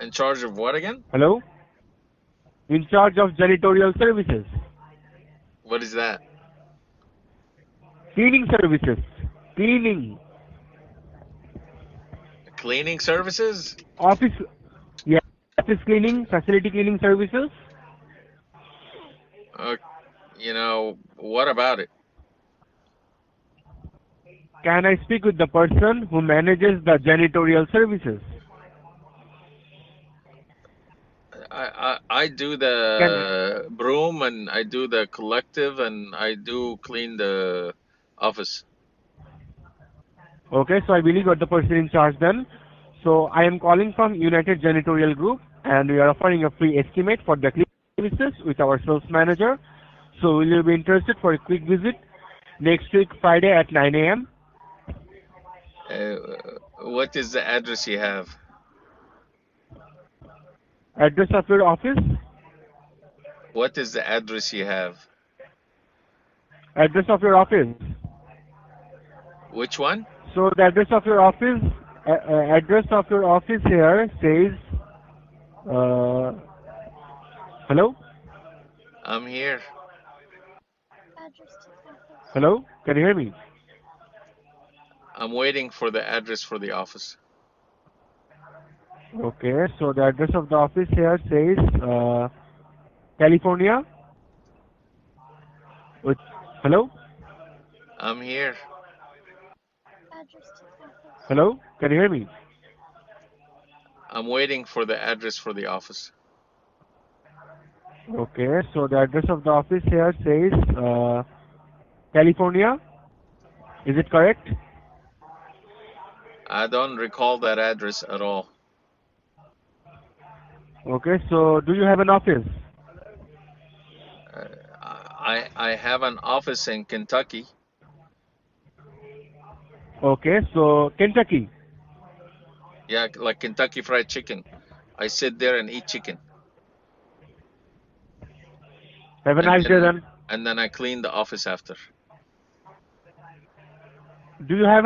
In charge of what again? Hello? In charge of janitorial services. What is that? Cleaning services. Cleaning. Cleaning services? Office. Yeah. Office cleaning, facility cleaning services. Uh, what about it? Can I speak with the person who manages the janitorial services? I do Can the broom and I do the collective and I do clean the office. Okay, so I believe you're the person in charge then. So I am calling from United Janitorial Group and we are offering a free estimate for the cleaning services with our sales manager. So will you be interested for a quick visit next week Friday at 9 a.m.? Uh, what is the address you have? Address of your office? What is the address you have? Address of your office. Which one? So the address of your office, address of your office here says, uh, hello? I'm here. Hello? Can you hear me? I'm waiting for the address for the office. Okay, so the address of the office here says, California. With, hello? I'm here. Hello? Can you hear me? I'm waiting for the address for the office. Okay, so the address of the office here says, California. Is it correct? I don't recall that address at all. Okay, so do you have an office? I have an office in Kentucky. Okay, so Kentucky. Yeah, like Kentucky Fried Chicken. I sit there and eat chicken. Have a And nice day then then. and then I clean the office after. Do you have an